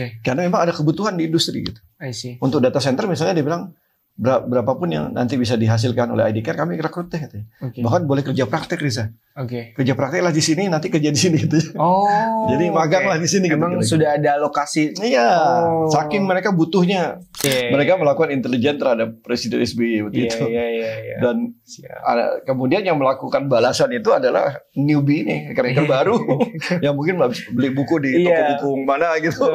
Karena memang ada kebutuhan di industri gitu. I see. Untuk data center misalnya dia bilang berapapun yang nanti bisa dihasilkan oleh ID Care kami rekrut deh katanya. Bahkan boleh kerja praktek Riza. Kerja praktek lah di sini, nanti kerja di sini gitu. Jadi magang lah di sini. Emang gitu, sudah ada alokasi. Iya. Saking mereka butuhnya. Mereka melakukan intelijen terhadap Presiden SBY begitu. Dan kemudian yang melakukan balasan itu adalah newbie nih, hacker baru yang mungkin beli buku di toko buku mana gitu.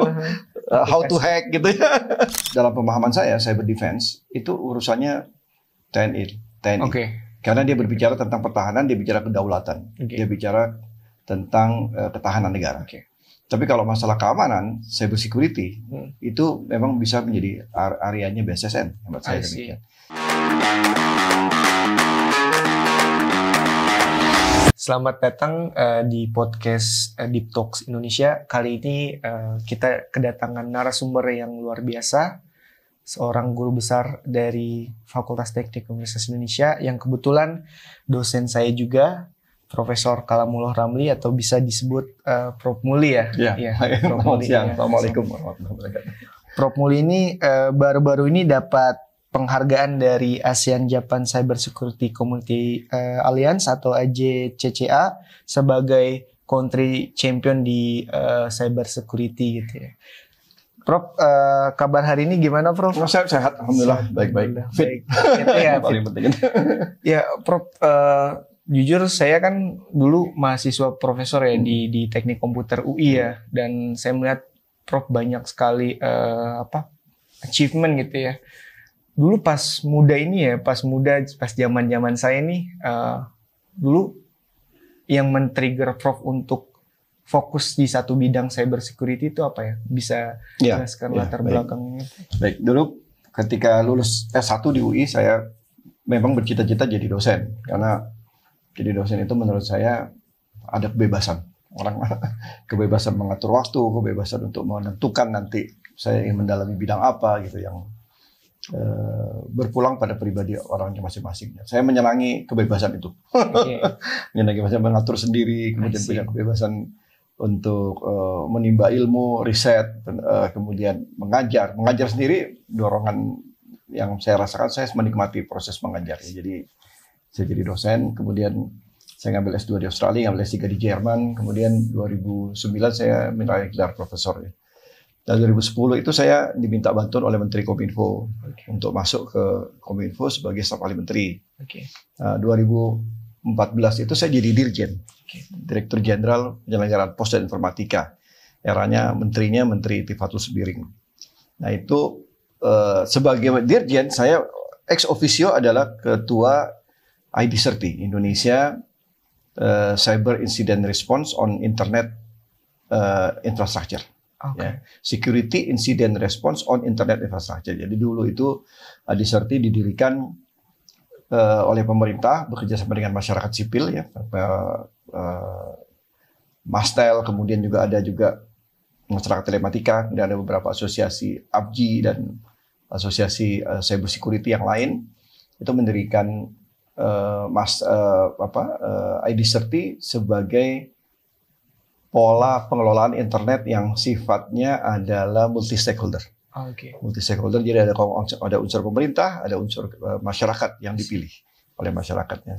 How to hack gitu ya. Dalam pemahaman saya, cyber defense itu urusannya TNI. Karena dia berbicara tentang pertahanan, dia bicara kedaulatan, dia bicara tentang ketahanan negara. Tapi kalau masalah keamanan, cyber security itu memang bisa menjadi areanya BSSN. Menurut saya demikian. Selamat datang di podcast Deep Talks Indonesia. Kali ini kita kedatangan narasumber yang luar biasa, seorang guru besar dari Fakultas Teknik Universitas Indonesia yang kebetulan dosen saya juga, Profesor Kalamullah Ramli atau bisa disebut Prof Muli ya. Prof Muli. Assalamualaikum warahmatullahi wabarakatuh. Prof Muli ini baru-baru ini dapat penghargaan dari ASEAN Japan Cyber Security Community Alliance atau AJCCA sebagai country champion di cyber security gitu ya. Prof, kabar hari ini gimana, Prof? Saya sehat, alhamdulillah, baik-baik. Fit. Paling penting. Ya, Prof, jujur saya kan dulu mahasiswa profesor ya di Teknik Komputer UI ya, dan saya melihat Prof banyak sekali achievement gitu ya. Dulu pas muda ini ya, pas zaman saya nih, dulu yang men-trigger Prof untuk fokus di satu bidang cyber security itu apa ya? Bisa jelaskan latar belakangnya? Baik, dulu ketika lulus S1 di UI, saya memang bercita-cita jadi dosen. Karena jadi dosen itu menurut saya ada kebebasan. Orang kebebasan mengatur waktu, kebebasan untuk menentukan nanti saya ingin mendalami bidang apa gitu yang berpulang pada pribadi orangnya masing-masing. Saya menyenangi kebebasan itu. Menyenangi mengatur sendiri, kemudian punya kebebasan untuk menimba ilmu, riset, kemudian mengajar. Mengajar sendiri dorongan yang saya rasakan, saya menikmati proses mengajar. Jadi saya jadi dosen, kemudian saya ngambil S2 di Australia, ngambil S3 di Jerman, kemudian 2009 saya meraih gelar profesor. Dan 2010 itu saya diminta bantuan oleh Menteri Kominfo untuk masuk ke Kominfo sebagai staf ahli menteri. 2014 itu saya jadi dirjen, Direktur Jenderal Penyelenggaraan Pos dan Informatika. Eranya menterinya Menteri Tifatul Sembiring. Nah itu sebagai dirjen saya ex officio adalah ketua ID30 Indonesia Cyber Incident Response on Internet Infrastructure. Security Incident Response on Internet Infrastructure. Jadi dulu itu ID30 didirikan oleh pemerintah bekerja sama dengan masyarakat sipil ya, Mastel, kemudian juga ada masyarakat telematika, dan ada beberapa asosiasi ABGI dan asosiasi cyber security yang lain itu mendirikan ID30 sebagai pola pengelolaan internet yang sifatnya adalah multi stakeholder. Multi stakeholder, jadi ada unsur pemerintah, ada unsur masyarakat yang dipilih oleh masyarakatnya.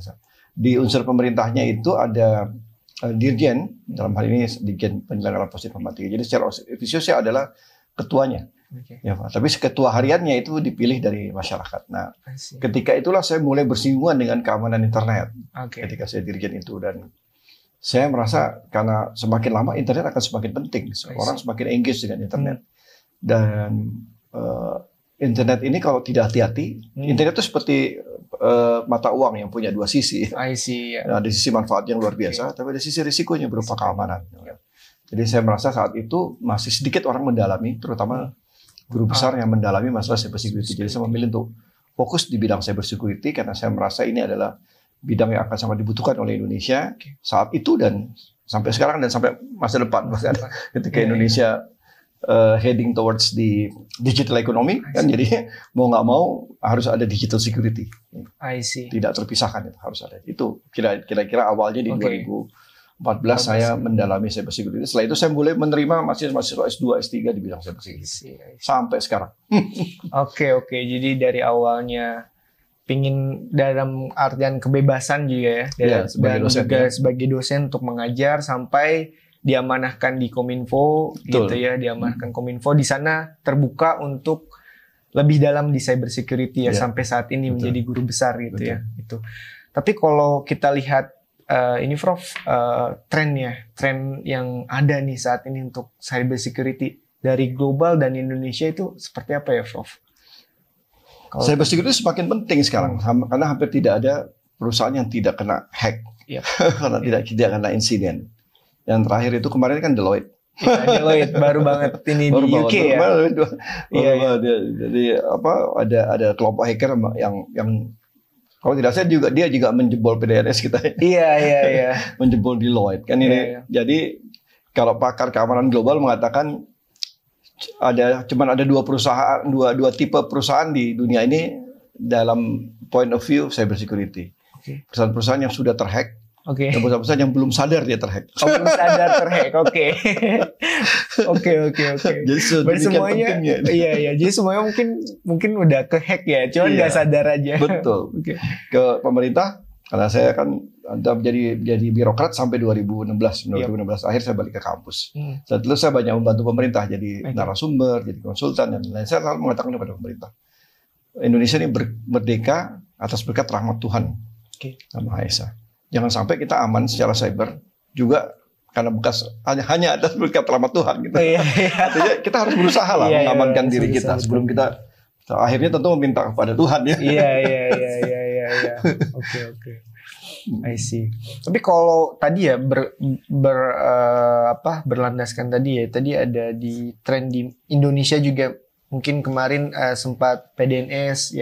Di unsur pemerintahnya itu ada dirjen, dalam hal ini Dirjen Penyelenggaraan Pos Informatika. Jadi secara ofisial saya adalah ketuanya. Ya, tapi ketua hariannya itu dipilih dari masyarakat. Nah, ketika itulah saya mulai bersinggungan dengan keamanan internet. Ketika saya dirjen itu, dan saya merasa karena semakin lama internet akan semakin penting, orang semakin engage dengan internet. Dan internet ini kalau tidak hati-hati, internet itu seperti mata uang yang punya dua sisi. Nah, ada sisi manfaat yang luar biasa, tapi ada sisi risikonya berupa keamanan. Jadi saya merasa saat itu masih sedikit orang mendalami, terutama guru besar yang mendalami masalah cyber security. Jadi saya memilih untuk fokus di bidang cyber security karena saya merasa ini adalah bidang yang akan sangat dibutuhkan oleh Indonesia saat itu dan sampai sekarang dan sampai masa depan, bahkan ketika Indonesia heading towards the digital economy kan, jadi mau nggak mau harus ada digital security. Tidak terpisahkan, itu harus ada. Itu kira-kira awalnya di 2014 14 saya mendalami cyber security. Setelah itu saya mulai menerima mahasiswa S2, S3 di bidang cyber security. Sampai sekarang. Oke. Jadi dari awalnya pingin dalam artian kebebasan juga ya. Dan juga sebagai dosen untuk mengajar sampai diamanahkan di Kominfo gitu ya. Diamanahkan Kominfo di sana terbuka untuk lebih dalam di cyber security ya. Sampai saat ini menjadi guru besar gitu ya. Itu. Tapi kalau kita lihat ini Prof, tren yang ada nih saat ini untuk cyber security dari global dan Indonesia itu seperti apa ya Prof? Cyber security semakin penting sekarang karena hampir tidak ada perusahaan yang tidak kena hack, karena tidak kena insiden. Yang terakhir itu kemarin kan Deloitte. Deloitte baru banget ini di UK ya. Jadi ada kelompok hacker yang kalau tidak saya dia juga menjebol PDNS kita. Iya. Menjebol Deloitte kan ini. Jadi kalau pakar keamanan global mengatakan cuman ada dua tipe perusahaan di dunia ini dalam point of view cyber security. Perusahaan-perusahaan yang sudah terhack. Dan perusahaan-perusahaan yang belum sadar dia terhack. Belum sadar terhack. Oke. Jadi semuanya Jadi semuanya mungkin udah kehack ya, cuman nggak sadar aja. Betul. Ke pemerintah, karena saya kan jadi birokrat sampai 2016 akhir saya balik ke kampus. Setelah itu saya banyak membantu pemerintah jadi narasumber, jadi konsultan dan lain. Saya selalu mengatakan kepada pemerintah, Indonesia ini merdeka atas berkat rahmat Tuhan Yang Maha Esa. Jangan sampai kita aman secara cyber juga karena hanya atas berkat rahmat Tuhan gitu. Artinya kita harus berusaha lah mengamankan diri kita sebelum kita akhirnya tentu meminta kepada Tuhan ya. Iya. Oke. I see. Tapi kalau tadi ya berlandaskan tadi ada di tren di Indonesia juga mungkin kemarin sempat PDNS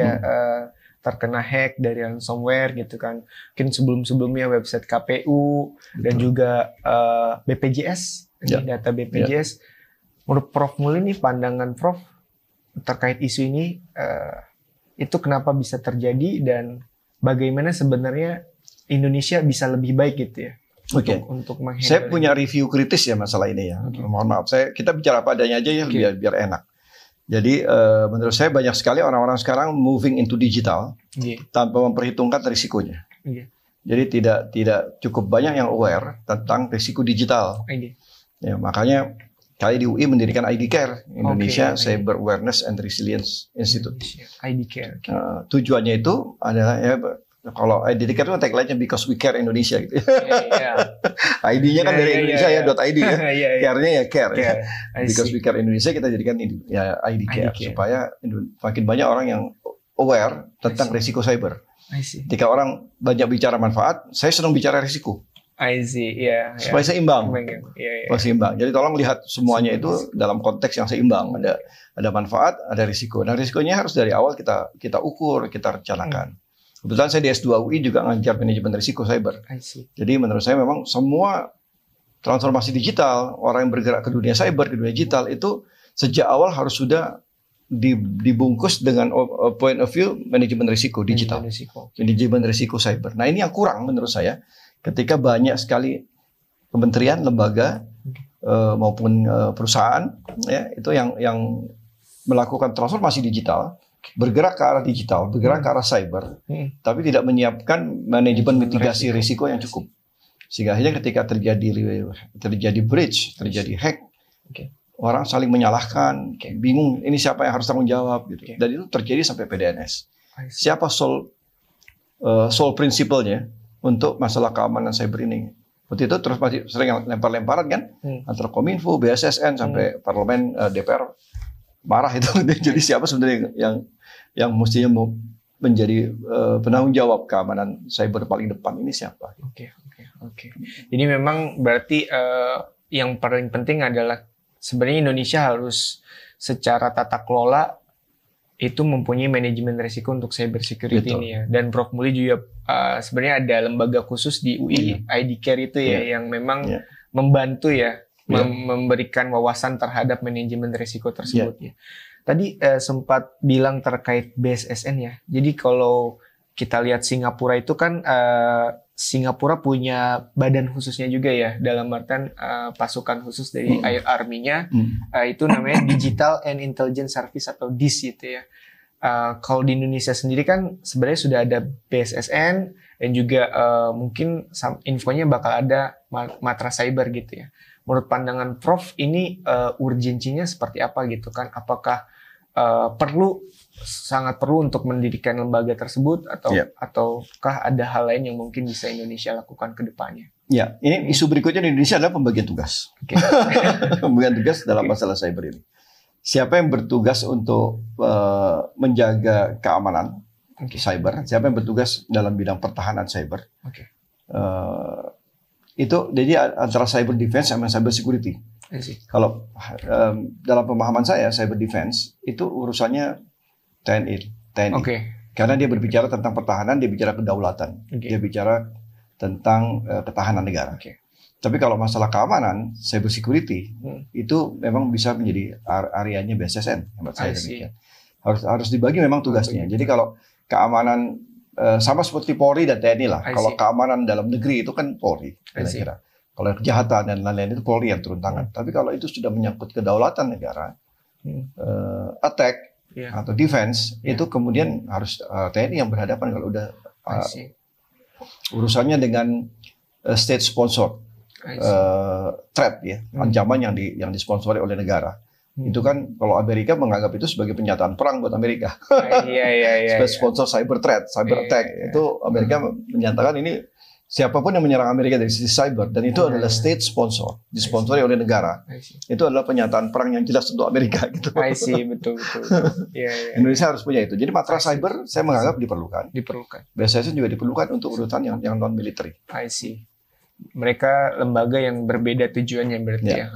terkena hack dari ransomware gitu kan. Mungkin sebelum-sebelumnya website KPU dan juga BPJS, data BPJS. Menurut Prof Muli nih, pandangan Prof terkait isu ini itu kenapa bisa terjadi dan bagaimana sebenarnya Indonesia bisa lebih baik gitu ya untuk menghandle. Saya punya review kritis ya masalah ini ya. Mohon maaf, kita bicara apa adanya aja ya biar enak. Jadi menurut saya banyak sekali orang-orang sekarang moving into digital tanpa memperhitungkan risikonya. Jadi tidak cukup banyak yang aware tentang risiko digital. Ya, makanya kali di UI mendirikan ID Care, Indonesia Cyber Awareness and Resilience Institute. ID Care. Tujuannya itu adalah kalau ID Care itu tagline-nya because we care Indonesia gitu. ID-nya kan dari Indonesia .id ya. Care-nya ya care. Because we care Indonesia kita jadikan ya ID Care supaya makin banyak orang yang aware tentang risiko cyber. Ketika orang banyak bicara manfaat, saya senang bicara risiko. Supaya seimbang. Seimbang. Jadi tolong lihat semuanya itu dalam konteks yang seimbang. Ada manfaat, ada risiko. Nah, risikonya harus dari awal kita ukur, kita rencanakan. Kebetulan saya di S2 UI juga ngajar manajemen risiko cyber. Jadi menurut saya memang semua transformasi digital, orang yang bergerak ke dunia cyber, ke dunia digital itu sejak awal harus sudah dibungkus dengan point of view manajemen risiko digital. Manajemen risiko cyber. Nah, ini yang kurang menurut saya ketika banyak sekali kementerian, lembaga maupun perusahaan ya itu yang melakukan transformasi digital, bergerak ke arah digital, bergerak ke arah cyber, tapi tidak menyiapkan manajemen mitigasi risiko yang cukup. Sehingga akhirnya ketika terjadi breach, terjadi hack, orang saling menyalahkan, bingung ini siapa yang harus tanggung jawab gitu. Dan itu terjadi sampai PDNS. Siapa sole principle-nya untuk masalah keamanan cyber ini? Waktu itu terus masih sering lempar-lemparan kan antara Kominfo, BSSN sampai parlemen, DPR marah itu. Jadi siapa sebenarnya yang mestinya mau menjadi penanggung jawab keamanan cyber paling depan ini siapa? Oke. Jadi memang berarti yang paling penting adalah sebenarnya Indonesia harus secara tata kelola itu mempunyai manajemen risiko untuk cyber security ini ya. Dan Prof Muli juga sebenarnya ada lembaga khusus di UI ID Care itu ya yang memang membantu ya. Memberikan wawasan terhadap manajemen risiko tersebut ya. Tadi sempat bilang terkait BSSN ya. Jadi kalau kita lihat Singapura itu kan Singapura punya badan khususnya juga ya, dalam artian pasukan khusus dari Air Army-nya, itu namanya Digital and Intelligence Service atau DIS gitu ya. Kalau di Indonesia sendiri kan sebenarnya sudah ada BSSN dan juga mungkin infonya bakal ada Matra Cyber gitu ya. Menurut pandangan Prof ini urgensinya seperti apa gitu kan? Apakah sangat perlu untuk mendirikan lembaga tersebut ataukah ada hal lain yang mungkin bisa Indonesia lakukan ke depannya? Ya, ini isu berikutnya di Indonesia adalah pembagian tugas. Pembagian tugas dalam masalah cyber ini. Siapa yang bertugas untuk menjaga keamanan cyber? Siapa yang bertugas dalam bidang pertahanan cyber? Itu jadi antara cyber defense sama cyber security. Kalau dalam pemahaman saya, cyber defense itu urusannya TNI. Karena dia berbicara tentang pertahanan, dia bicara kedaulatan, dia bicara tentang ketahanan negara. Tapi kalau masalah keamanan, cyber security itu memang bisa menjadi areanya BSSN. Hemat saya demikian. Harus dibagi memang tugasnya. Jadi kalau keamanan sama seperti Polri dan TNI lah. Kalau keamanan dalam negeri itu kan Polri, kira-kira. Kalau kejahatan dan lain-lain itu Polri yang turun tangan. Tapi kalau itu sudah menyangkut kedaulatan negara, attack atau defense, itu kemudian harus TNI yang berhadapan kalau udah urusannya dengan state sponsor threat ya, ancaman yang disponsori oleh negara. Itu kan kalau Amerika menganggap itu sebagai penyataan perang buat Amerika. Sebagai sponsor cyber threat, cyber attack. Itu Amerika menyatakan ini siapapun yang menyerang Amerika dari sisi cyber dan itu adalah state sponsor, disponsori oleh negara. Itu adalah penyataan perang yang jelas untuk Amerika gitu. Betul. Indonesia harus punya itu. Jadi matra cyber saya menganggap diperlukan. Biasanya juga diperlukan untuk urutan yang non military. Mereka lembaga yang berbeda tujuannya berarti ya.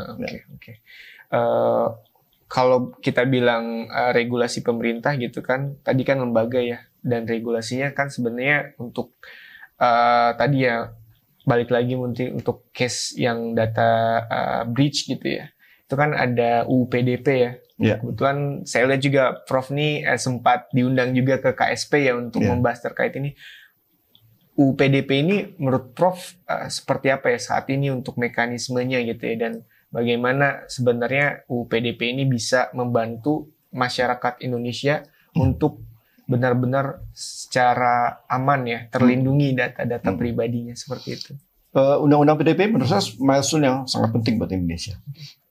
Kalau kita bilang regulasi pemerintah gitu kan, tadi kan lembaga ya, dan regulasinya kan sebenarnya untuk tadi ya balik lagi untuk case yang data breach gitu ya, itu kan ada UU PDP ya. Kebetulan saya lihat juga Prof nih sempat diundang juga ke KSP ya untuk membahas terkait ini. UU PDP ini menurut Prof seperti apa ya saat ini untuk mekanismenya gitu ya, dan bagaimana sebenarnya UU PDP ini bisa membantu masyarakat Indonesia untuk benar-benar secara aman ya terlindungi data-data pribadinya seperti itu. Undang-undang PDP menurut saya milestone yang sangat penting buat Indonesia.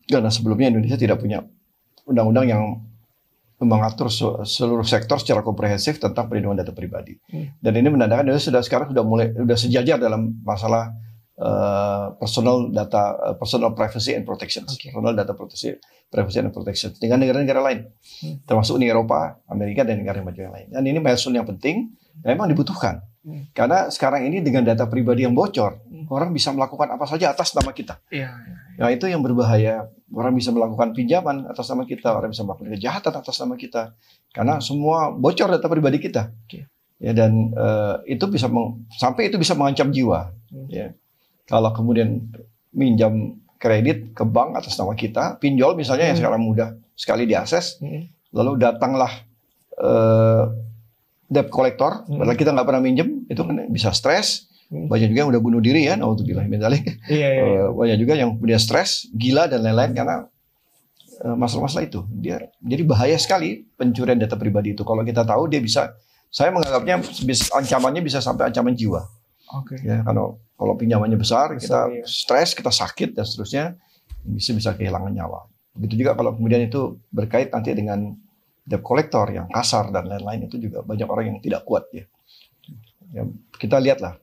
Karena sebelumnya Indonesia tidak punya undang-undang yang mengatur seluruh sektor secara komprehensif tentang perlindungan data pribadi. Dan ini menandakan Indonesia sekarang sudah sejajar dalam masalah personal privacy and protection, personal data privacy and protection dengan negara-negara lain, termasuk Uni Eropa, Amerika dan negara maju yang lain. Dan ini milestone yang penting, memang dibutuhkan. Karena sekarang ini dengan data pribadi yang bocor, orang bisa melakukan apa saja atas nama kita. Nah itu yang berbahaya. Orang bisa melakukan pinjaman atas nama kita, orang bisa melakukan kejahatan atas nama kita, karena semua bocor data pribadi kita. Ya, dan itu bisa sampai itu bisa mengancam jiwa. Ya. Kalau kemudian minjam kredit ke bank atas nama kita, pinjol misalnya yang sekarang mudah sekali diakses, lalu datanglah debt collector, padahal kita nggak pernah minjem, itu kan bisa stres. Banyak juga yang udah bunuh diri ya, naudzubillah min dzalik. Banyak juga yang punya stres, gila dan lain-lain karena masalah-masalah itu. Jadi bahaya sekali pencurian data pribadi itu. Kalau kita tahu dia bisa, saya menganggapnya ancamannya bisa sampai ancaman jiwa. Ya, kalau pinjamannya besar, kita stres, kita sakit dan seterusnya, bisa kehilangan nyawa. Begitu juga kalau kemudian itu berkait nanti dengan debt collector yang kasar dan lain-lain, itu juga banyak orang yang tidak kuat ya. Kita lihatlah.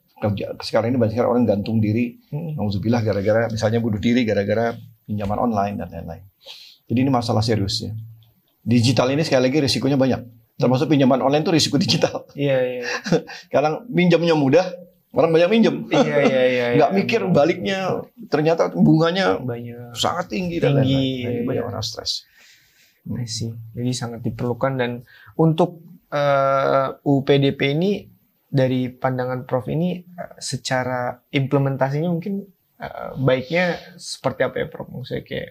Sekarang ini banyak orang gantung diri, nauzubillah gara-gara misalnya bunuh diri gara-gara pinjaman online dan lain-lain. Jadi ini masalah serius ya. Digital ini sekali lagi risikonya banyak. Termasuk pinjaman online itu risiko digital. Karena minjamnya mudah, orang banyak minjem. Nggak mikir baliknya, ternyata bunganya sangat tinggi dan lain-lain. Banyak orang stres. Jadi sangat diperlukan. Dan untuk UU PDP ini dari pandangan Prof ini secara implementasinya mungkin baiknya seperti apa ya Prof? Maksudnya kayak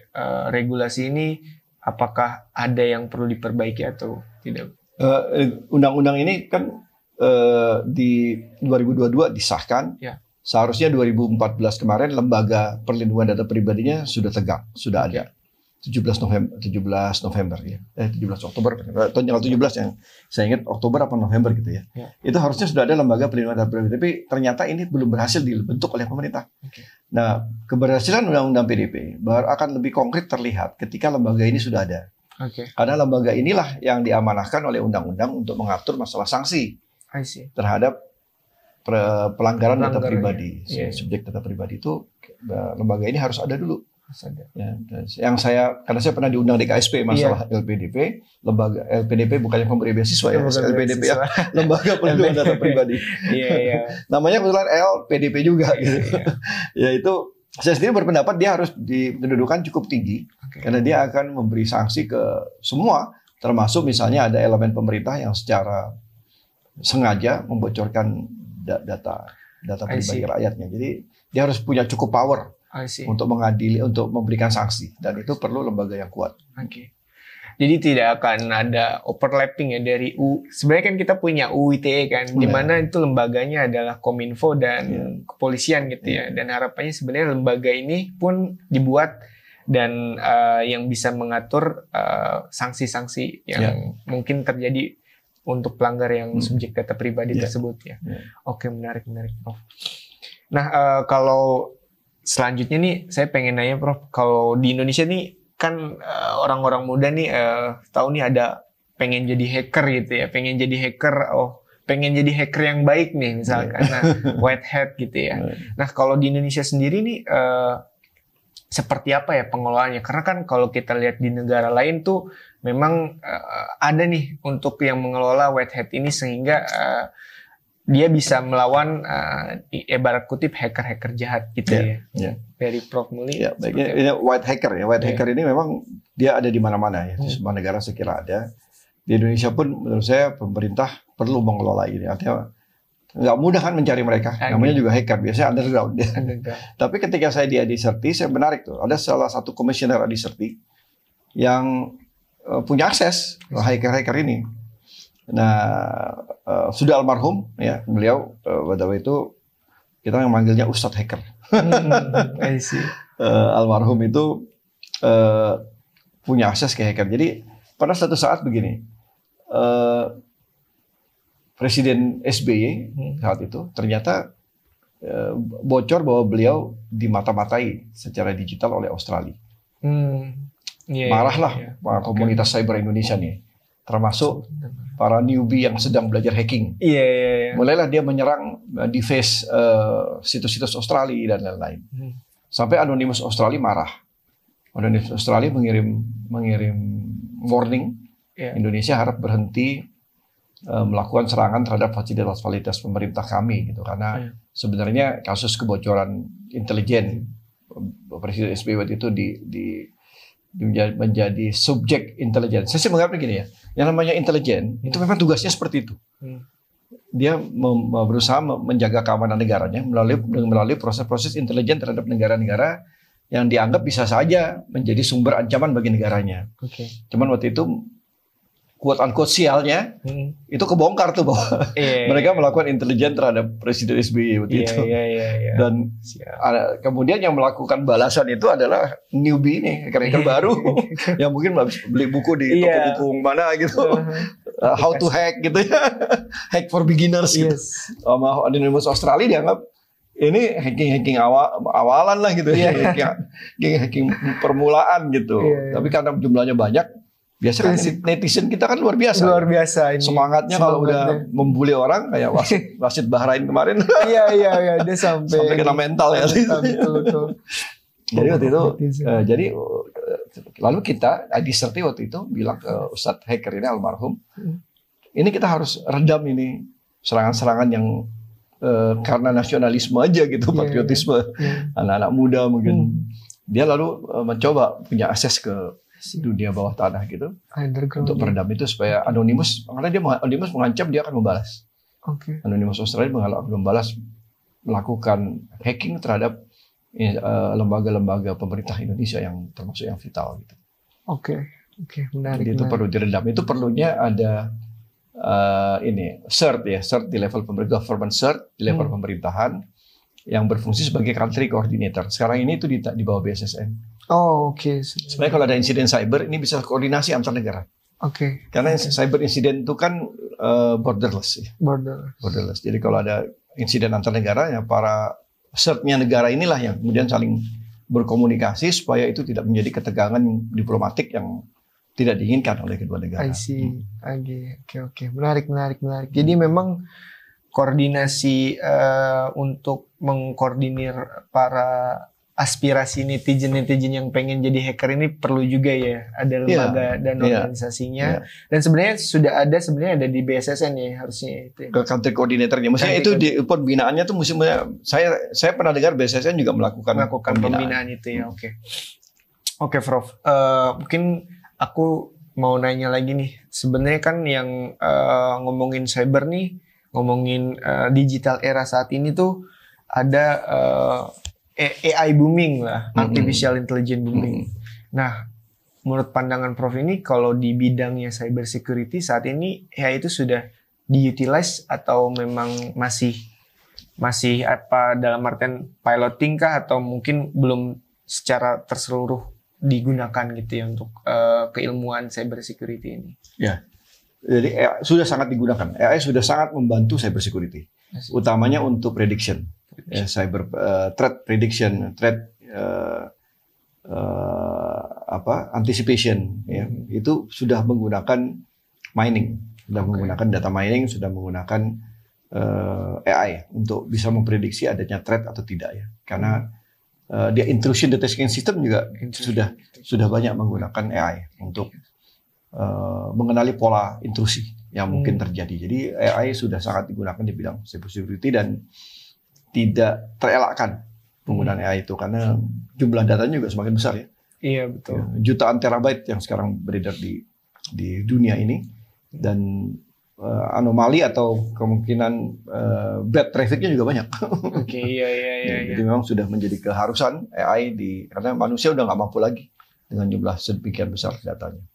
regulasi ini apakah ada yang perlu diperbaiki atau tidak? Undang-undang ini kan di 2022 disahkan, Seharusnya 2014 kemarin lembaga perlindungan data pribadinya sudah tegak, sudah ada. 17 November ya. 17 Oktober atau tanggal 17 yang saya ingat Oktober apa November gitu ya. Itu harusnya sudah ada lembaga perlindungan data pribadi, tapi ternyata ini belum berhasil dibentuk oleh pemerintah. Nah, keberhasilan undang-undang PDP akan lebih konkret terlihat ketika lembaga ini sudah ada. Karena lembaga inilah yang diamanahkan oleh undang-undang untuk mengatur masalah sanksi terhadap pelanggaran data pribadi. Subjek data pribadi itu lembaga ini harus ada dulu. Ya, karena saya pernah diundang di KSP masalah LPDP, lembaga LPDP bukannya pemberi beasiswa ya, LPDP ya, lembaga perlindungan data pribadi. Namanya kebetulan LPDP juga gitu. Ya itu saya sendiri berpendapat dia harus dikedudukan cukup tinggi karena dia akan memberi sanksi ke semua, termasuk misalnya ada elemen pemerintah yang secara sengaja membocorkan data pribadi rakyatnya. Jadi dia harus punya cukup power untuk mengadili, untuk memberikan sanksi, dan itu perlu lembaga yang kuat. Jadi tidak akan ada overlapping ya dari sebenarnya kan kita punya UU ITE kan, di mana itu lembaganya adalah Kominfo dan kepolisian gitu ya. Dan harapannya sebenarnya lembaga ini pun dibuat dan yang bisa mengatur sanksi-sanksi yang mungkin terjadi untuk pelanggar yang subjek data pribadi tersebut ya. Oke, menarik Prof. Nah, kalau selanjutnya nih saya pengen nanya Prof, kalau di Indonesia nih kan orang-orang muda nih tahu nih ada pengen jadi hacker gitu ya, pengen jadi hacker yang baik nih misalkan, white hat gitu ya. Nah kalau di Indonesia sendiri nih seperti apa ya pengelolaannya? Karena kan kalau kita lihat di negara lain tuh memang ada nih untuk yang mengelola white hat ini sehingga dia bisa melawan ibarat kutip hacker-hacker jahat gitu ya. Dari Prof Muli. Ya, ini white hacker ya. White hacker ini memang dia ada di mana-mana ya. Di semua negara saya kira ada. Di Indonesia pun menurut saya pemerintah perlu mengelola ini. Artinya nggak mudah kan mencari mereka. Namanya juga hacker, biasanya underground. Tapi ketika saya di Adiserti, saya menarik tuh. Ada salah satu komisioner Adiserti yang punya akses ke hacker-hacker ini. Nah, sudah almarhum ya beliau, pada waktu itu kita memanggilnya Ustadz Hacker. Almarhum itu punya akses ke hacker. Jadi pada suatu saat begini, Presiden SBY saat itu ternyata bocor bahwa beliau dimata-matai secara digital oleh Australia. Marahlah komunitas cyber Indonesia nih, termasuk para newbie yang sedang belajar hacking. Mulailah dia menyerang device situs-situs Australia dan lain-lain. Sampai Anonymous Australia marah. Anonymous Australia mengirim warning. Indonesia harap berhenti melakukan serangan terhadap fasilitas pemerintah kami gitu, karena sebenarnya kasus kebocoran intelijen Presiden SBY waktu itu menjadi subjek intelijen. Saya sih menganggap begini ya, yang namanya intelijen itu memang tugasnya seperti itu. Dia berusaha menjaga keamanan negaranya melalui proses-proses intelijen terhadap negara-negara yang dianggap bisa saja menjadi sumber ancaman bagi negaranya. Cuman waktu itu quote-unquote sialnya itu kebongkar tuh bahwa mereka melakukan intelijen terhadap Presiden SBY waktu itu. Dan kemudian yang melakukan balasan itu adalah newbie nih, hacker baru yang mungkin beli buku di toko buku mana gitu. How to hack gitu ya. Hack for beginners gitu. Sama Anonymous Australia dianggap ini hacking awalan lah gitu ya. Hacking permulaan gitu. Tapi karena jumlahnya banyak, biasa kan netizen kita kan luar biasa. Ini. Semangatnya kalau udah membuli orang kayak wasit Bahrain kemarin. Iya, dia sampai kena mental ya. Betul. Jadi waktu itu, lalu kita Adiserti waktu itu bilang ke Ustadz Hacker ini almarhum, ini kita harus redam ini serangan-serangan yang karena nasionalisme aja gitu, patriotisme anak-anak muda mungkin. Dia lalu mencoba punya akses ke dunia bawah tanah gitu untuk meredam itu supaya Anonymous, karena Anonymous mengancam dia akan membalas. Anonymous Australia akan membalas, melakukan hacking terhadap lembaga-lembaga pemerintah Indonesia yang termasuk yang vital gitu. Menarik. Jadi itu perlu diredam. Itu perlunya ada cert di level government cert di level pemerintahan. yang berfungsi sebagai country coordinator. Sekarang ini itu di bawah BSSN. Oh, oke. Sebenarnya kalau ada insiden cyber, ini bisa koordinasi antar negara. Oke. Karena cyber insiden itu kan borderless. Borderless. Jadi kalau ada insiden antar negara, ya para CERT-nya negara inilah yang kemudian saling berkomunikasi supaya itu tidak menjadi ketegangan diplomatik yang tidak diinginkan oleh kedua negara. I see. Oke. Menarik. Jadi memang koordinasi untuk mengkoordinir para aspirasi netizen yang pengen jadi hacker ini perlu juga ya, ada lembaga dan organisasinya. Dan sebenarnya sudah ada di BSSN ya harusnya itu. Country coordinatornya, maksudnya itu di pembinaannya tuh musimnya saya pernah dengar BSSN juga melakukan pembinaan itu ya. Oke, Prof. Mungkin aku mau nanya lagi nih. Sebenarnya kan yang ngomongin cyber nih, ngomongin digital era saat ini tuh ada AI booming lah, artificial intelligence booming. Nah, menurut pandangan Prof ini kalau di bidangnya cyber security saat ini AI itu sudah diutilize atau memang masih apa dalam artian piloting kah atau mungkin belum secara terseluruh digunakan gitu ya untuk keilmuan cyber security ini? Ya, jadi AI sudah sangat digunakan. AI sudah sangat membantu cyber security, utamanya untuk prediction. Cyber threat prediction, threat anticipation, ya. Itu sudah menggunakan mining, menggunakan data mining, sudah menggunakan AI untuk bisa memprediksi adanya threat atau tidak ya. Karena dia intrusion detection system juga sudah banyak menggunakan AI untuk mengenali pola intrusi yang mungkin terjadi. Jadi AI sudah sangat digunakan di bidang cyber security dan tidak terelakkan penggunaan AI itu karena jumlah datanya juga semakin besar ya. Iya betul. Ya, jutaan terabyte yang sekarang beredar di dunia ini dan anomali atau kemungkinan bad trafficnya juga banyak. Oke, iya. Jadi memang sudah menjadi keharusan AI karena manusia udah nggak mampu lagi dengan jumlah sedemikian besar datanya.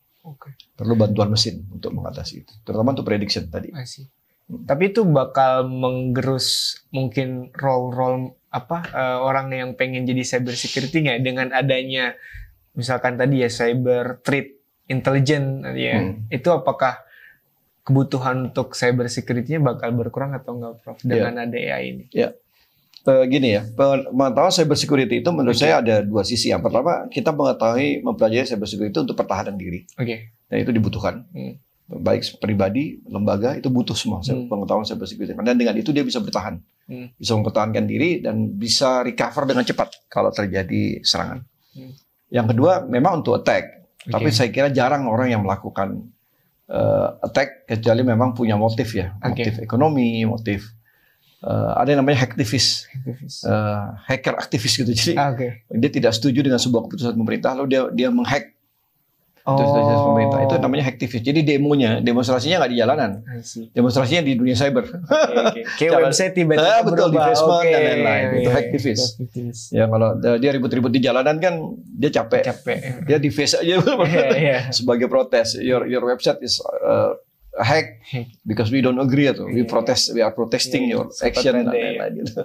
Perlu bantuan mesin untuk mengatasi itu, terutama untuk prediction tadi. Tapi itu bakal menggerus mungkin role orang yang pengen jadi cyber security nggak dengan adanya misalkan tadi ya cyber threat intelligence ya. Itu apakah kebutuhan untuk cyber security-nya bakal berkurang atau enggak, Prof, dengan ada AI ini? Ya. Gini ya, pengetahuan cyber security itu menurut saya ada dua sisi. Yang pertama, kita mempelajari cyber security itu untuk pertahanan diri. Dan itu dibutuhkan. Baik pribadi, lembaga, itu butuh semua pengetahuan cyber security. Dan dengan itu dia bisa bertahan. Bisa mempertahankan diri dan bisa recover dengan cepat kalau terjadi serangan. Yang kedua, memang untuk attack. Tapi saya kira jarang orang yang melakukan attack kecuali memang punya motif ya. Motif ekonomi, motif ada yang namanya hacktivist, hacker aktivis gitu. Jadi dia tidak setuju dengan sebuah keputusan pemerintah, lalu dia menghack pemerintah. Itu namanya hacktivist. Jadi demonstrasinya nggak di jalanan, demonstrasinya di dunia cyber. Kayak website tiba-tiba betul di Facebook dan lain-lain. Itu hacktivist. Ya kalau dia ribut-ribut di jalanan kan dia capek. Dia di face aja sebagai protes. Your website is hack because we don't agree atau we are protesting your action dan lain-lain gitu.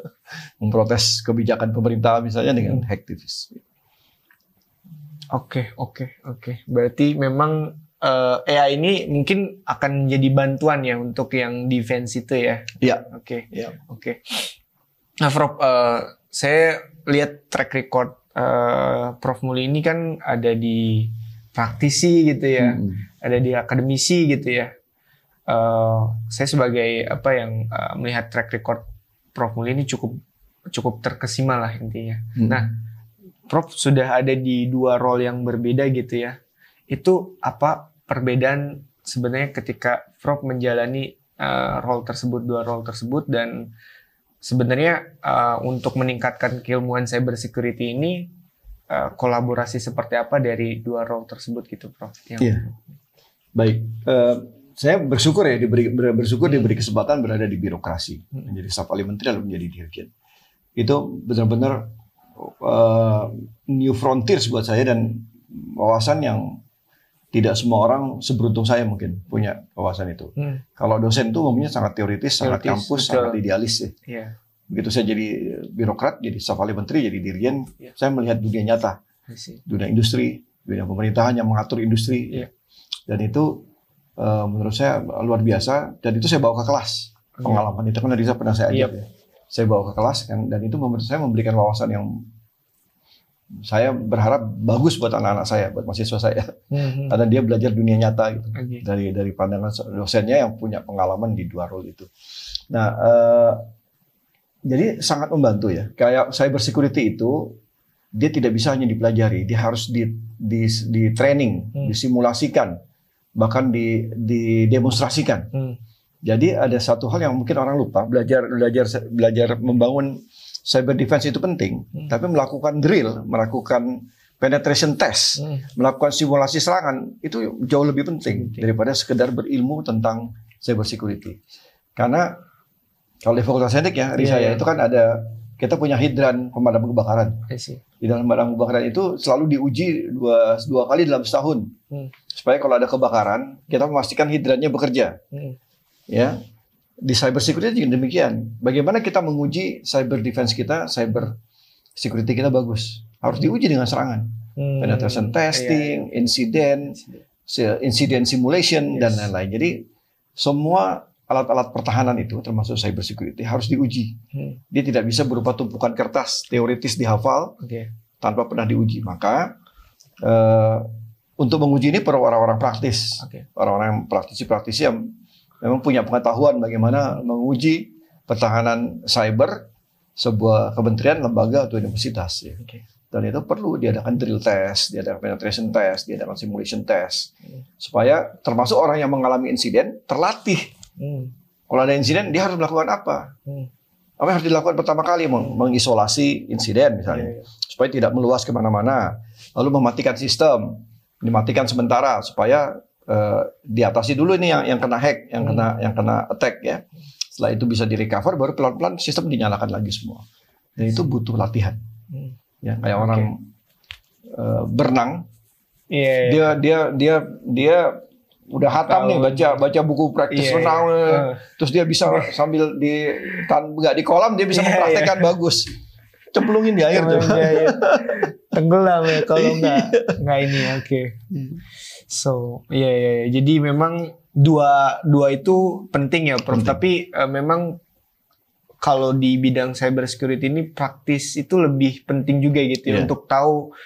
Memprotes kebijakan pemerintah misalnya dengan hacktivist. Oke. Berarti memang AI ini mungkin akan jadi bantuan ya untuk yang defense itu ya. Iya. Oke. Nah, Prof, saya lihat track record Prof Muli ini kan ada di praktisi gitu ya, ada di akademisi gitu ya. Saya sebagai melihat track record Prof Muli ini cukup terkesima lah intinya. Nah, Prof sudah ada di dua role yang berbeda gitu ya. Itu apa perbedaan sebenarnya ketika Prof menjalani dua role tersebut dan sebenarnya untuk meningkatkan keilmuan cyber security ini kolaborasi seperti apa dari dua role tersebut gitu, Prof? Baik. Saya bersyukur ya diberi kesempatan berada di birokrasi, menjadi staf ahli menteri lalu menjadi dirjen. Itu benar-benar new frontiers buat saya dan wawasan yang tidak semua orang seberuntung saya mungkin punya wawasan itu. Kalau dosen itu umumnya sangat teoritis, sangat kampus, sangat idealis ya. Begitu saya jadi birokrat, jadi staf ahli menteri, jadi dirjen, saya melihat dunia nyata, dunia industri, dunia pemerintahan yang mengatur industri, dan itu menurut saya luar biasa. Dan itu saya bawa ke kelas, pengalaman itu kan dari saya pernah saya ajak, saya bawa ke kelas, dan itu menurut saya memberikan wawasan yang saya berharap bagus buat anak-anak saya, buat mahasiswa saya, karena dia belajar dunia nyata gitu, dari pandangan dosennya yang punya pengalaman di dua role itu. Nah, jadi sangat membantu ya. Kayak cyber security itu dia tidak bisa hanya dipelajari, dia harus di training, disimulasikan, bahkan didemonstrasikan. Jadi ada satu hal yang mungkin orang lupa, belajar membangun cyber defense itu penting, tapi melakukan drill, melakukan penetration test, melakukan simulasi serangan itu jauh lebih penting daripada sekedar berilmu tentang cyber security. Karena kalau di Fakultas Teknik ya, saya itu kan kita punya hidran pemadam kebakaran. Di dalam pemadam kebakaran itu selalu diuji dua kali dalam setahun, supaya kalau ada kebakaran kita memastikan hidrannya bekerja. Ya, di cyber security juga demikian. Bagaimana kita menguji cyber defense kita, cyber security kita bagus, harus diuji dengan serangan, penetration testing, incident simulation dan lain-lain. Jadi semua alat-alat pertahanan itu termasuk cyber security harus diuji. Dia tidak bisa berupa tumpukan kertas teoritis dihafal tanpa pernah diuji. Maka untuk menguji ini perlu orang-orang praktis, orang-orang praktisi yang memang punya pengetahuan bagaimana menguji pertahanan cyber sebuah kementerian, lembaga atau universitas. Ya. Dan itu perlu diadakan drill test, diadakan penetration test, diadakan simulation test, supaya termasuk orang yang mengalami insiden terlatih. Kalau ada insiden, dia harus melakukan apa? Apa yang harus dilakukan pertama kali? Mengisolasi insiden misalnya, supaya tidak meluas kemana-mana. Lalu mematikan sistem, dimatikan sementara supaya diatasi dulu ini yang kena hack, yang kena attack ya. Setelah itu bisa direcover, baru pelan-pelan sistem dinyalakan lagi semua. Dan itu butuh latihan. Ya, kayak orang berenang, dia udah hatam nih baca buku praktis renang, terus dia bisa sambil nggak di kolam dia bisa mempraktekkan bagus, cemplungin di air tuh. Tenggelam ya kalau nggak ini. So jadi memang dua itu penting ya Prof. Tapi memang kalau di bidang cyber security ini praktis itu lebih penting juga gitu ya, untuk tahu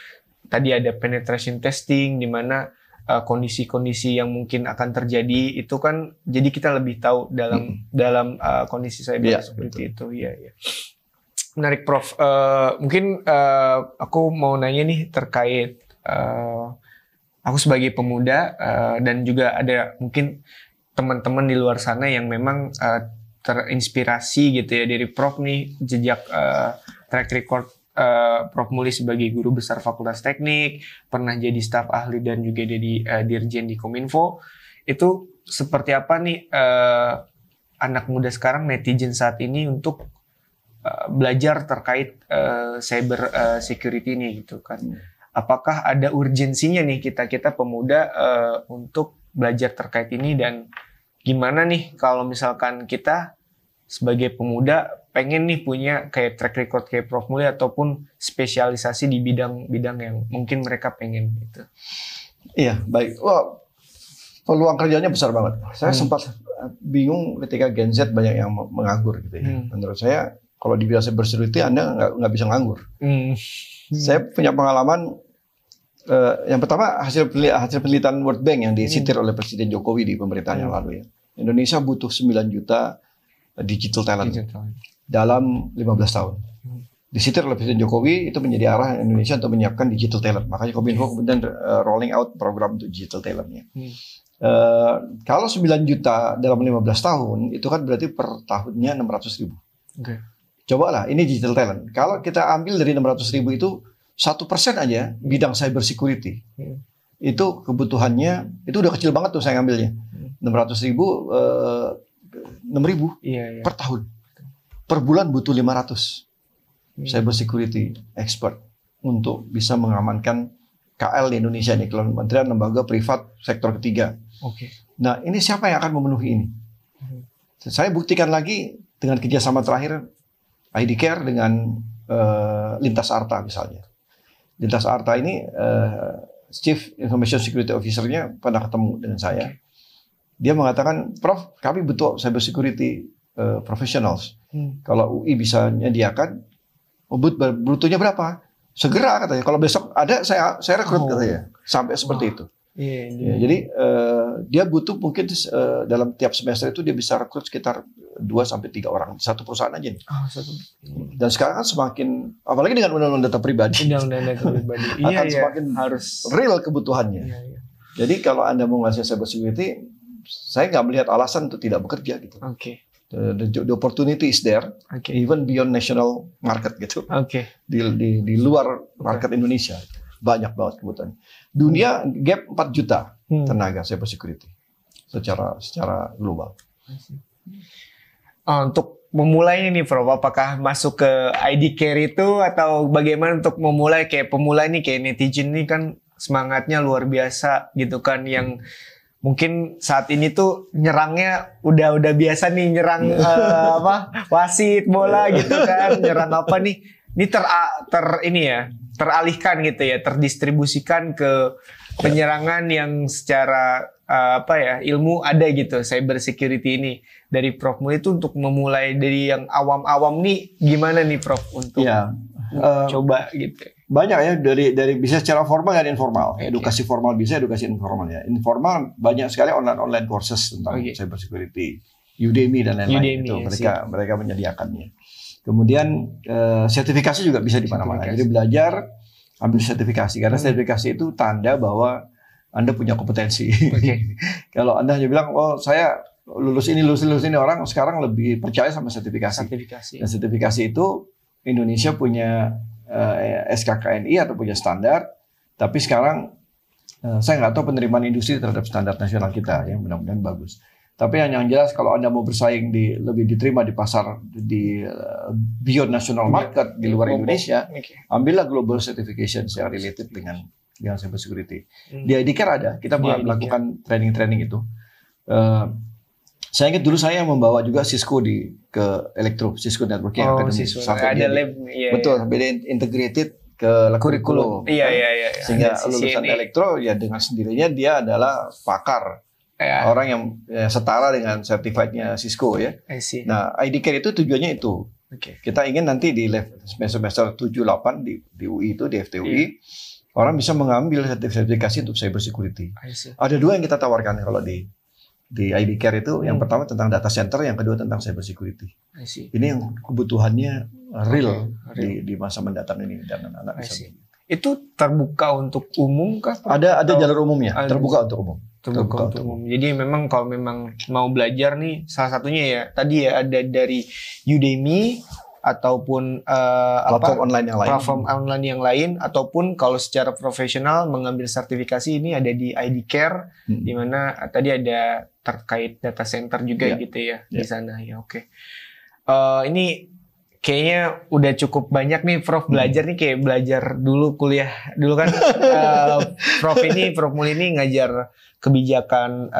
tadi ada penetration testing di mana kondisi-kondisi yang mungkin akan terjadi itu kan, jadi kita lebih tahu dalam kondisi cyber security itu. Menarik Prof. Mungkin aku mau nanya nih terkait aku sebagai pemuda dan juga ada mungkin teman-teman di luar sana yang memang terinspirasi gitu ya dari Prof nih, jejak track record Prof Muli sebagai guru besar Fakultas Teknik, pernah jadi staf ahli dan juga jadi dirjen di Kominfo. Itu seperti apa nih anak muda sekarang, netizen saat ini untuk belajar terkait cyber security ini gitu kan? Apakah ada urgensinya nih kita pemuda untuk belajar terkait ini, dan gimana nih kalau misalkan kita sebagai pemuda pengen nih punya kayak track record kayak Prof Muli ataupun spesialisasi di bidang-bidang yang mungkin mereka pengen gitu. Iya, baik. Wah, peluang kerjanya besar banget. Saya sempat bingung ketika Gen Z banyak yang menganggur gitu ya. Menurut saya kalau di bidang cyber security Anda nggak bisa nganggur. Saya punya pengalaman. Yang pertama hasil penelitian World Bank yang disitir oleh Presiden Jokowi di pemerintahan yang lalu ya. Indonesia butuh 9 juta digital talent dalam 15 tahun. Disitir oleh Presiden Jokowi, itu menjadi arah Indonesia untuk menyiapkan digital talent. Makanya Kominfo kemudian rolling out program untuk digital talentnya. Kalau 9 juta dalam 15 tahun, itu kan berarti per tahunnya 600.000. Coba lah, ini digital talent. Kalau kita ambil dari 600.000 itu 1% aja bidang cyber security. Itu kebutuhannya, itu udah kecil banget tuh saya ngambilnya. 600.000 6.000 per tahun. Per bulan butuh 500 cyber security expert untuk bisa mengamankan KL di Indonesia nih, Kementerian Lembaga Privat Sektor Ketiga. Nah, ini siapa yang akan memenuhi ini? Saya buktikan lagi dengan kerjasama terakhir ID Care dengan Lintas Arta misalnya. Lintas Arta ini Chief Information Security Officer-nya pernah ketemu dengan saya. Dia mengatakan, Prof, kami butuh cyber security professionals. Kalau UI bisa menyediakan, butuhnya berapa? Segera katanya. Kalau besok ada, saya rekrut katanya. Sampai seperti itu. Ya, jadi dia butuh mungkin dalam tiap semester itu dia bisa rekrut sekitar 2-3 orang satu perusahaan aja nih. Dan sekarang kan semakin, apalagi dengan undang-undang data pribadi, akan semakin harus real kebutuhannya. Jadi kalau Anda mau ngasih cyber security, saya nggak melihat alasan untuk tidak bekerja gitu. The opportunity is there, even beyond national market gitu. Di luar market Indonesia banyak banget kebutuhan. Dunia gap 4 juta tenaga cyber security secara global. Untuk memulai ini, Prof, apakah masuk ke ID Care itu atau bagaimana untuk memulai? Kayak pemula ini, kayak netizen ini kan semangatnya luar biasa gitu kan, yang mungkin saat ini tuh nyerangnya udah biasa nih, nyerang wasit bola gitu kan, nyerang apa nih? Ini teralihkan gitu ya, terdistribusikan ke penyerangan yang secara ilmu ada gitu, cyber security ini. Dari Prof Muli itu untuk memulai dari yang awam-awam nih, gimana nih Prof untuk coba gitu? Banyak ya, dari bisa secara formal dan informal. Edukasi formal bisa, edukasi informal ya. Informal banyak sekali online courses tentang cyber security, Udemy dan lain-lain itu mereka menyediakannya. Kemudian sertifikasi juga bisa di mana-mana. Jadi belajar, ambil sertifikasi, karena sertifikasi itu tanda bahwa Anda punya kompetensi. Kalau Anda hanya bilang, oh saya lulus ini, orang sekarang lebih percaya sama sertifikasi. Dan sertifikasi itu Indonesia punya SKKNI atau punya standar, tapi sekarang saya nggak tahu penerimaan industri terhadap standar nasional kita, yang mudah-mudahan bagus. Tapi yang jelas kalau Anda mau bersaing lebih diterima di pasar di beyond national market di luar Indonesia, ambillah global certification yang related dengan cyber security. Di ID Care ada, kita melakukan training itu. Saya ingat dulu saya membawa juga Cisco ke Cisco Networking Academy. Ada lab, betul, sampai integrated ke kurikulum. Iya. Sehingga lulusan elektro ya dengan sendirinya dia adalah pakar. Orang yang setara dengan certified-nya Cisco ya. Nah, ID Care itu tujuannya itu. Kita ingin nanti di semester 7-8 di UI itu, di FTUI, orang bisa mengambil sertifikasi untuk cyber security. Ada 2 yang kita tawarkan kalau di ID Care itu. Yang pertama tentang data center, yang kedua tentang cyber security. Ini yang kebutuhannya real di masa mendatang ini, dan anak-anak bisa. Itu terbuka untuk umum kah? Ada jalur umumnya, terbuka untuk umum. Terbuka untuk umum. Jadi memang kalau memang mau belajar nih, salah satunya ya tadi ya ada dari Udemy ataupun platform online yang lain, ataupun kalau secara profesional mengambil sertifikasi ini ada di ID Care, di mana tadi ada terkait data center juga gitu ya di sana ya. Ini kayaknya udah cukup banyak nih Prof belajar nih, kayak belajar dulu kuliah dulu kan. Prof Muli ini ngajar kebijakan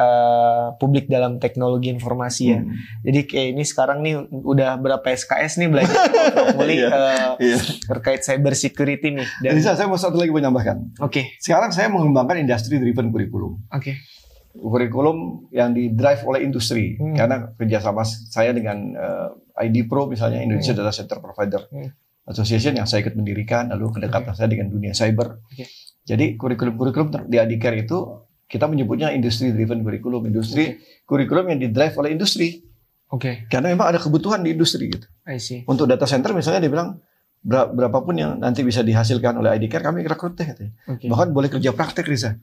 publik dalam teknologi informasi ya. Jadi kayak ini sekarang nih udah berapa SKS nih belajar Prof Muli terkait cyber security nih. Dan saya mau satu lagi menambahkan. Sekarang saya mengembangkan industry driven kurikulum. Kurikulum yang di-drive oleh industri, karena kerjasama saya dengan ID Pro misalnya, Indonesia Data Center Provider Association yang saya ikut mendirikan, lalu kedekatan saya dengan dunia cyber. Jadi kurikulum di ID Care itu kita menyebutnya industry driven kurikulum, kurikulum yang di-drive oleh industri. Karena memang ada kebutuhan di industri gitu. Untuk data center misalnya dia bilang berapapun yang nanti bisa dihasilkan oleh ID Care, kami rekrut deh katanya. Bahkan boleh kerja praktek, Riza.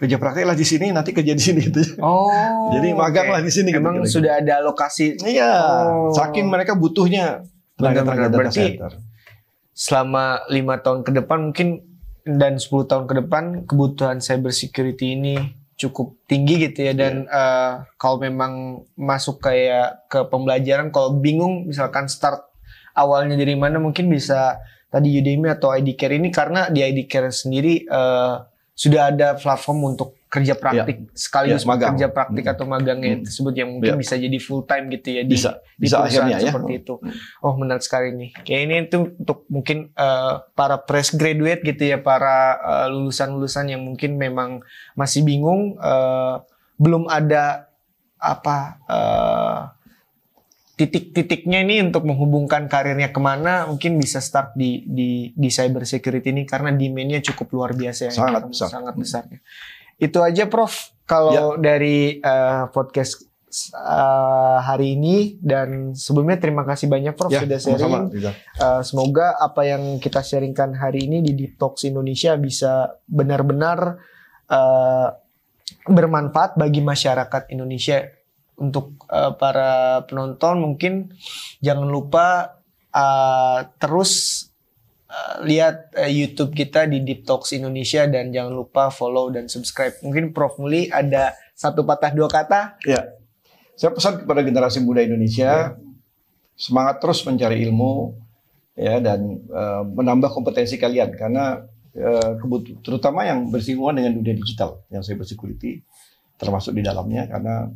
Kerja praktek lah di sini, nanti kerja di sini gitu. Jadi magang lah di sini. Memang gitu. Sudah ada alokasi. Saking mereka butuhnya tenaga data center. Selama 5 tahun ke depan mungkin dan 10 tahun ke depan kebutuhan cyber security ini cukup tinggi gitu ya. Dan kalau memang masuk kayak ke pembelajaran, kalau bingung misalkan start awalnya dari mana, mungkin bisa tadi Udemy atau ID Care ini, karena di ID Care sendiri sudah ada platform untuk kerja praktik sekaligus magang. kerja praktik atau magangnya tersebut yang mungkin bisa jadi full time gitu ya di bisa perusahaan akhirnya seperti itu. Oh menarik sekali nih. Kayak ini itu untuk mungkin para fresh graduate gitu ya, para lulusan-lulusan yang mungkin memang masih bingung, belum ada titik-titiknya ini untuk menghubungkan karirnya kemana, mungkin bisa start di cyber security ini karena demand-nya cukup luar biasa ya. Sangat besar. Itu aja Prof kalau dari podcast hari ini, dan sebelumnya terima kasih banyak Prof sudah sharing. Semoga apa yang kita sharingkan hari ini di Deep Talks Indonesia bisa benar-benar bermanfaat bagi masyarakat Indonesia. Untuk para penonton mungkin jangan lupa terus lihat YouTube kita di Deep Talks Indonesia, dan jangan lupa follow dan subscribe. Mungkin Prof Muli ada satu patah dua kata? Ya, saya pesan kepada generasi muda Indonesia, semangat terus mencari ilmu ya, dan menambah kompetensi kalian, karena terutama yang bersinggungan dengan dunia digital, yang cyber security termasuk di dalamnya, karena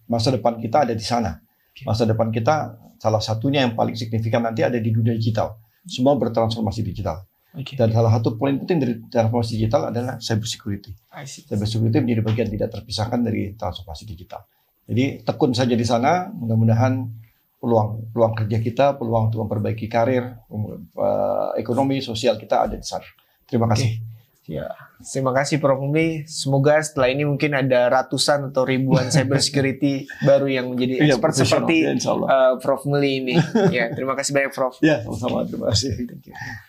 masa depan kita ada di sana. Masa depan kita salah satunya yang paling signifikan nanti ada di dunia digital. Semua bertransformasi digital. Dan salah satu poin penting dari transformasi digital adalah cyber security. Cyber security menjadi bagian tidak terpisahkan dari transformasi digital. Jadi tekun saja di sana, mudah-mudahan peluang kerja kita, peluang untuk memperbaiki karir, ekonomi, sosial kita ada di sana. Terima kasih. Ya, terima kasih Prof Muli. Semoga setelah ini mungkin ada ratusan atau ribuan cyber security baru yang menjadi expert seperti Prof Muli ini. Ya, terima kasih banyak Prof. Ya, sama-sama. Terima kasih.